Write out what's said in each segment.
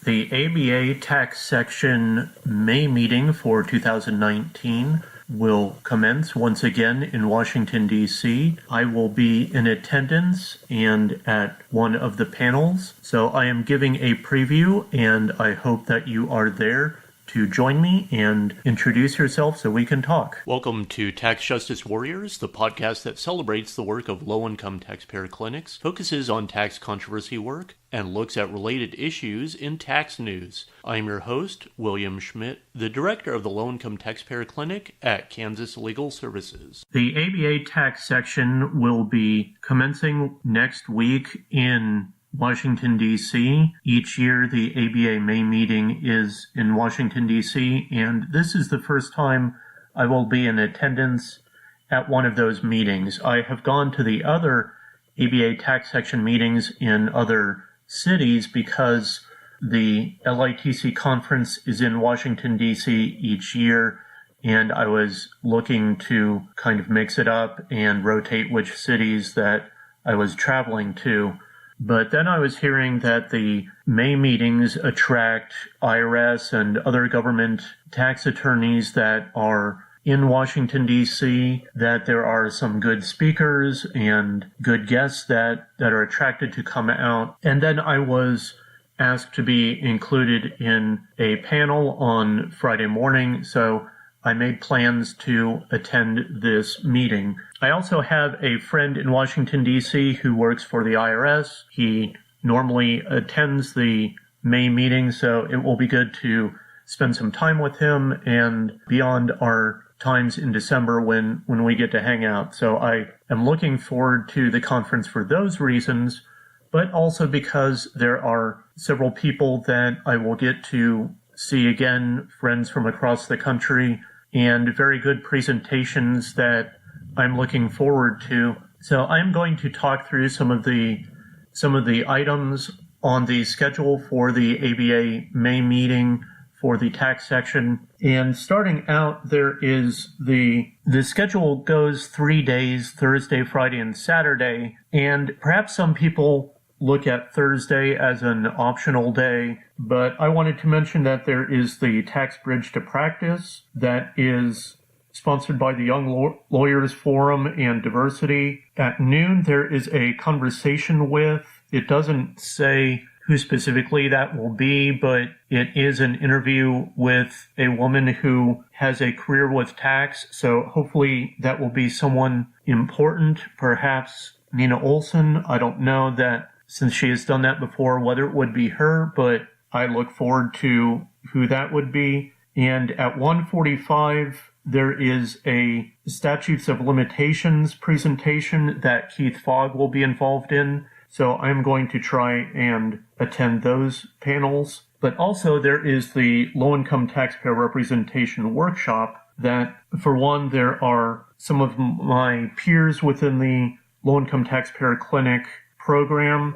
The ABA tax section May meeting for 2019 will commence once again in Washington, D.C. I will be in attendance and at one of the panels, so I am giving a preview, and I hope that you are there to join me and introduce yourself so we can talk. Welcome to Tax Justice Warriors, the podcast that celebrates the work of low-income taxpayer clinics, focuses on tax controversy work, and looks at related issues in tax news. I am your host, William Schmidt, the director of the Low-Income Taxpayer Clinic at Kansas Legal Services. The ABA tax section will be commencing next week in Washington, D.C. Each year, the ABA May meeting is in Washington, D.C., and this is the first time I will be in attendance at one of those meetings. I have gone to the other ABA tax section meetings in other cities because the LITC conference is in Washington, D.C. each year, and I was looking to kind of mix it up and rotate which cities that I was traveling to. But then I was hearing that the May meetings attract IRS and other government tax attorneys that are in Washington, D.C., that there are some good speakers and good guests that are attracted to come out. And then I was asked to be included in a panel on Friday morning, so I made plans to attend this meeting. I also have a friend in Washington, D.C. who works for the IRS. He normally attends the May meeting, so it will be good to spend some time with him and beyond our times in December when we get to hang out. So I am looking forward to the conference for those reasons, but also because there are several people that I will get to see again, friends from across the country, and very good presentations that I'm looking forward to. So I'm going to talk through some of the items on the schedule for the ABA May meeting for the tax section. And starting out, there is the schedule goes 3 days, Thursday, Friday, and Saturday. And perhaps some people look at Thursday as an optional day, but I wanted to mention that there is the Tax Bridge to Practice that is sponsored by the Young Lawyers Forum and Diversity. At noon, there is a conversation with, it doesn't say who specifically that will be, but it is an interview with a woman who has a career with tax, so hopefully that will be someone important, perhaps Nina Olson. I don't know that since she has done that before, whether it would be her, but I look forward to who that would be. And at 1:45, there is a statutes of limitations presentation that Keith Fogg will be involved in. So I'm going to try and attend those panels. But also there is the low-income taxpayer representation workshop that, for one, there are some of my peers within the low-income taxpayer clinic program.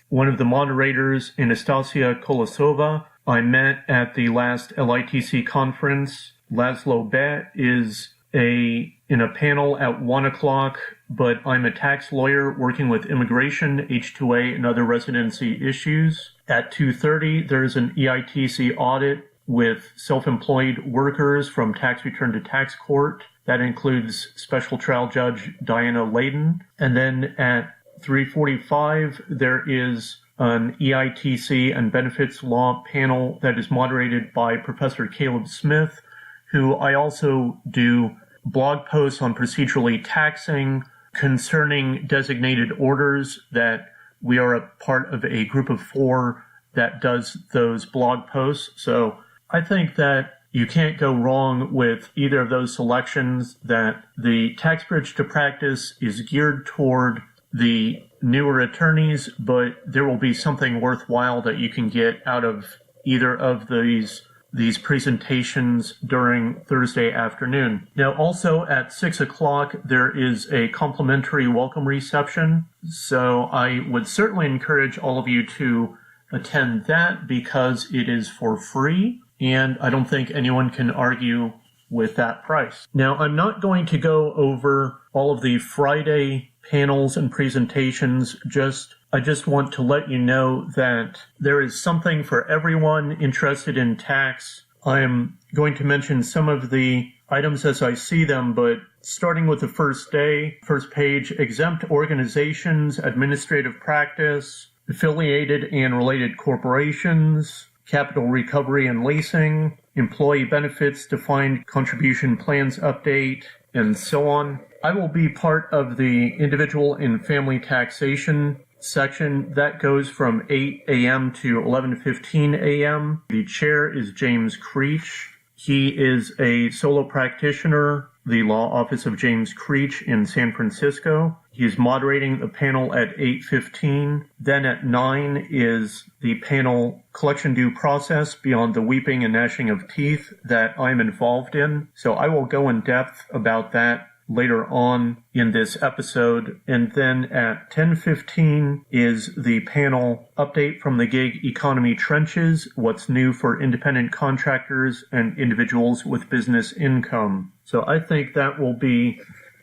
One of the moderators, Anastasia Kolosova, I met at the last LITC conference. Laszlo Bet is in a panel at 1 o'clock, but I'm a tax lawyer working with immigration, H-2A, and other residency issues. At 2:30, there's an EITC audit with self-employed workers from tax return to tax court. That includes Special Trial Judge Diana Layden. And then at 3:45, there is an EITC and benefits law panel that is moderated by Professor Caleb Smith, who I also do blog posts on procedurally taxing concerning designated orders, that we are a part of a group of 4 that does those blog posts. So I think that you can't go wrong with either of those selections, that the Tax Bridge to Practice is geared toward the newer attorneys, but there will be something worthwhile that you can get out of either of these presentations during Thursday afternoon. Now, also at 6 o'clock, there is a complimentary welcome reception. So I would certainly encourage all of you to attend that because it is for free, and I don't think anyone can argue with that price. Now, I'm not going to go over all of the Friday panels and presentations, just I just want to let you know that there is something for everyone interested in tax. I am going to mention some of the items as I see them, but starting with the first page, exempt organizations, administrative practice, affiliated and related corporations, capital recovery and leasing, employee benefits, defined contribution plans update, and so on. I will be part of the individual and family taxation section. That goes from 8 a.m. to 11:15 a.m. The chair is James Creech. He is a solo practitioner, the law office of James Creech in San Francisco. He is moderating the panel at 8:15. Then at 9 is the panel Collection Due Process Beyond the Weeping and Gnashing of Teeth that I'm involved in. So I will go in depth about that later on in this episode. And then at 10:15 is the panel Update from the Gig Economy Trenches, What's New for Independent Contractors and Individuals with Business Income. So I think that will be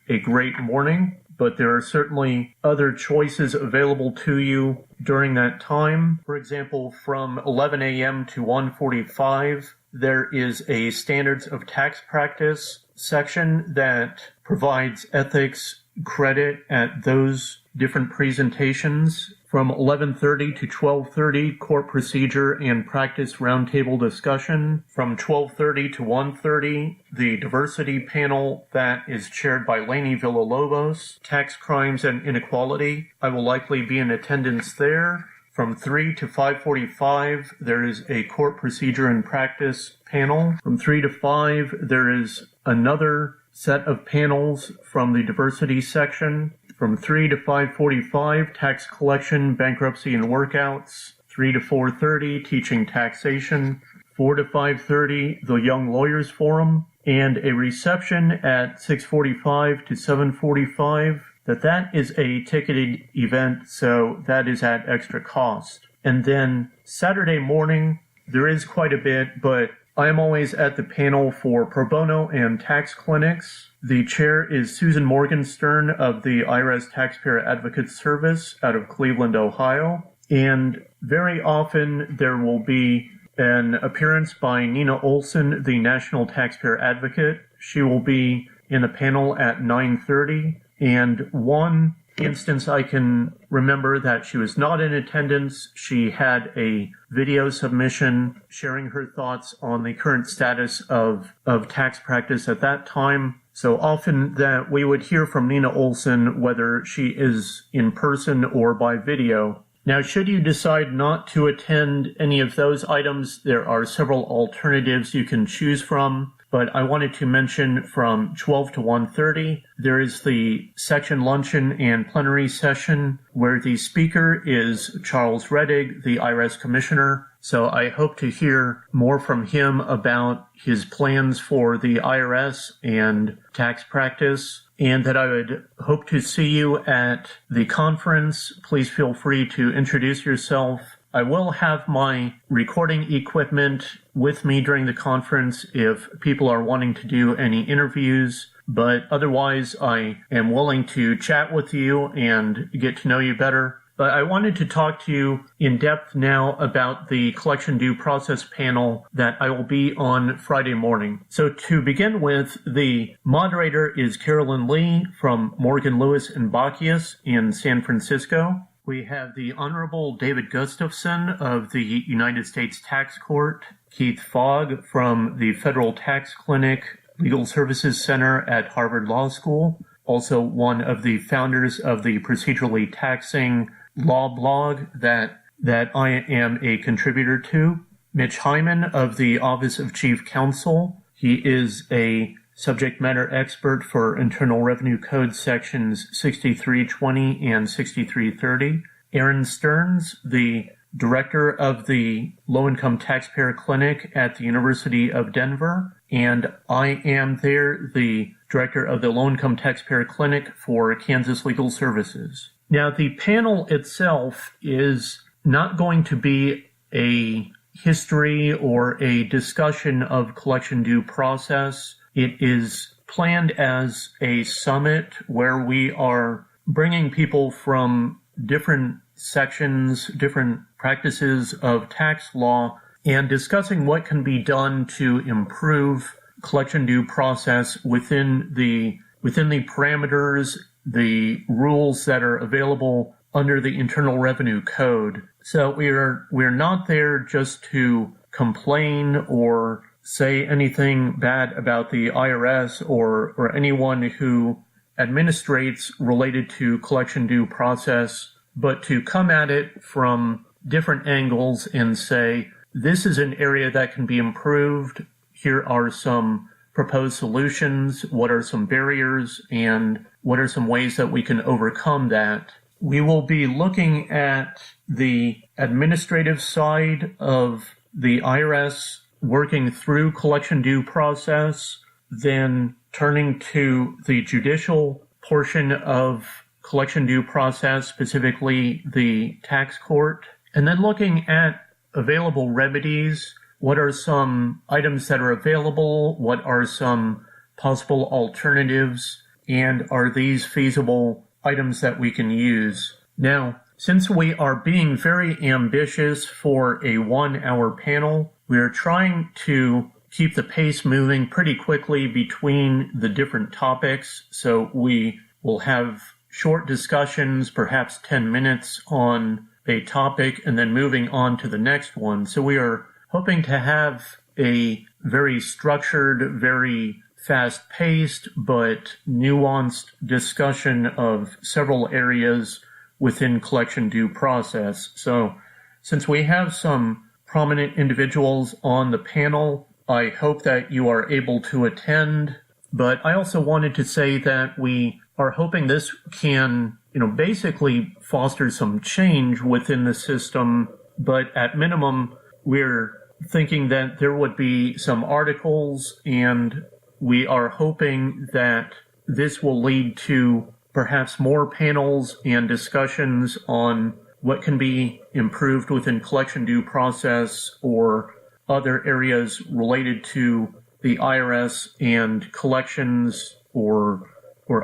a great morning, but there are certainly other choices available to you during that time. For example, from 11 a.m. to 1:45, there is a Standards of Tax Practice section that provides ethics credit at those different presentations. From 11:30 to 12:30, Court Procedure and Practice Roundtable Discussion. From 12:30 to 1:30, the Diversity Panel that is chaired by Lainey Villalobos, Tax Crimes and Inequality. I will likely be in attendance there. From 3 to 5:45, there is a Court Procedure and Practice panel. From 3 to 5, there is another set of panels from the Diversity section. From 3 to 5:45, Tax Collection, Bankruptcy and Workouts. 3 to 4:30, Teaching Taxation. 4 to 5:30, the Young Lawyers Forum. And a reception at 6:45 to 7:45. That is a ticketed event, so that is at extra cost. And then Saturday morning, there is quite a bit, but I am always at the panel for pro bono and tax clinics. The chair is Susan Morgenstern of the IRS Taxpayer Advocate Service out of Cleveland, Ohio. And very often there will be an appearance by Nina Olson, the National Taxpayer Advocate. She will be in the panel at 9:30. And one instance I can remember that she was not in attendance, she had a video submission sharing her thoughts on the current status of tax practice at that time. So often that we would hear from Nina Olson whether she is in person or by video. Now, should you decide not to attend any of those items, there are several alternatives you can choose from. But I wanted to mention from 12 to 1:30, there is the section luncheon and plenary session where the speaker is Charles Rettig, the IRS Commissioner. So I hope to hear more from him about his plans for the IRS and tax practice, and that I would hope to see you at the conference. Please feel free to introduce yourself. I will have my recording equipment with me during the conference if people are wanting to do any interviews, but otherwise I am willing to chat with you and get to know you better. But I wanted to talk to you in depth now about the Collection Due Process panel that I will be on Friday morning. So to begin with, the moderator is Carolyn Lee from Morgan, Lewis & Brockius in San Francisco. We have the Honorable David Gustafson of the United States Tax Court, Keith Fogg from the Federal Tax Clinic Legal Services Center at Harvard Law School, also one of the founders of the Procedurally Taxing Law blog that I am a contributor to. Mitch Hyman of the Office of Chief Counsel. He is a subject matter expert for Internal Revenue Code sections 6320 and 6330. Erin Stearns, the director of the Low-Income Taxpayer Clinic at the University of Denver, and I am there the director of the Low-Income Taxpayer Clinic for Kansas Legal Services. Now, the panel itself is not going to be a history or a discussion of collection due process. It is planned as a summit where we are bringing people from different sections, different practices of tax law, and discussing what can be done to improve collection due process within the parameters, the rules that are available under the Internal Revenue Code. So we're not there just to complain or say anything bad about the IRS or anyone who administrates related to collection due process, but to come at it from different angles and say, this is an area that can be improved. Here are some proposed solutions. What are some barriers and what are some ways that we can overcome that? We will be looking at the administrative side of the IRS working through collection due process, then turning to the judicial portion of collection due process, specifically the tax court, and then looking at available remedies. What are some items that are available? What are some possible alternatives? And are these feasible items that we can use? Now, since we are being very ambitious for a 1-hour panel, we are trying to keep the pace moving pretty quickly between the different topics. So we will have short discussions, perhaps 10 minutes on a topic, and then moving on to the next one. So we are hoping to have a very structured, very fast-paced, but nuanced discussion of several areas within collection due process. So since we have some prominent individuals on the panel, I hope that you are able to attend. But I also wanted to say that we are hoping this can, basically foster some change within the system. But at minimum, we're thinking that there would be some articles, and we are hoping that this will lead to perhaps more panels and discussions on what can be improved within collection due process or other areas related to the IRS and collections or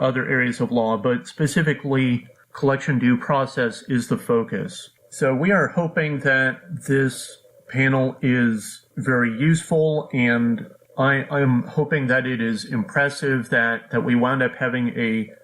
other areas of law, but specifically collection due process is the focus. So we are hoping that this panel is very useful, and I'm hoping that it is impressive, that we wound up having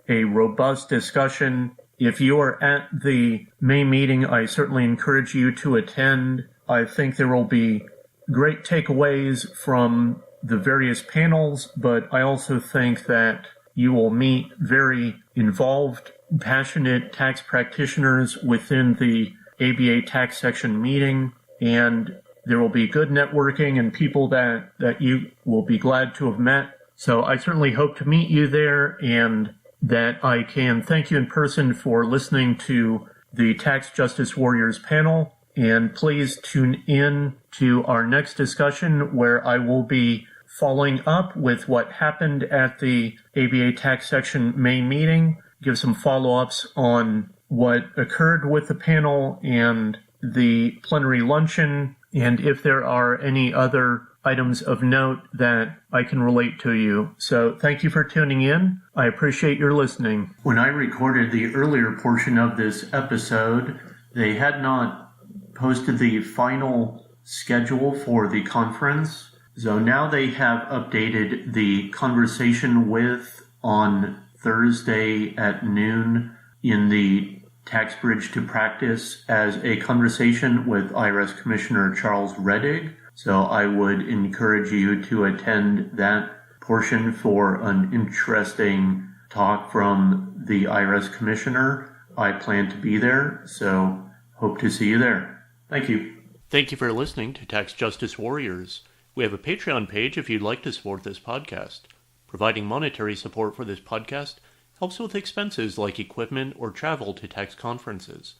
a robust discussion. If you are at the May meeting, I certainly encourage you to attend. I think there will be great takeaways from the various panels, but I also think that you will meet very involved, passionate tax practitioners within the ABA tax section meeting, and there will be good networking and people that you will be glad to have met. So I certainly hope to meet you there, and that I can thank you in person for listening to the Tax Justice Warriors panel. And please tune in to our next discussion, where I will be following up with what happened at the ABA tax section May meeting, give some follow-ups on what occurred with the panel and the plenary luncheon, and if there are any other items of note that I can relate to you. So thank you for tuning in. I appreciate your listening. When I recorded the earlier portion of this episode, they had not posted the final schedule for the conference. So now they have updated the conversation with on Thursday at noon in the Tax Bridge to Practice as a conversation with IRS Commissioner Charles Rettig. So I would encourage you to attend that portion for an interesting talk from the IRS Commissioner. I plan to be there, so hope to see you there. Thank you. Thank you for listening to Tax Justice Warriors. We have a Patreon page if you'd like to support this podcast. Providing monetary support for this podcast helps with expenses like equipment or travel to tax conferences.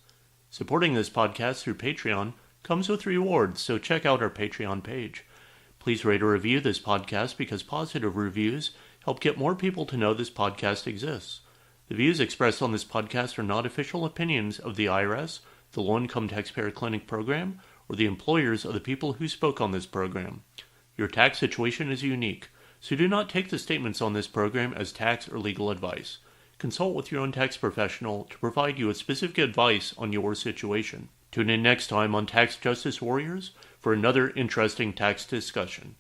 Supporting this podcast through Patreon comes with rewards, so check out our Patreon page. Please rate or review this podcast because positive reviews help get more people to know this podcast exists. The views expressed on this podcast are not official opinions of the IRS, the Low Income Taxpayer Clinic Program, or the employers of the people who spoke on this program. Your tax situation is unique, so do not take the statements on this program as tax or legal advice. consult with your own tax professional to provide you with specific advice on your situation. Tune in next time on Tax Justice Warriors for another interesting tax discussion.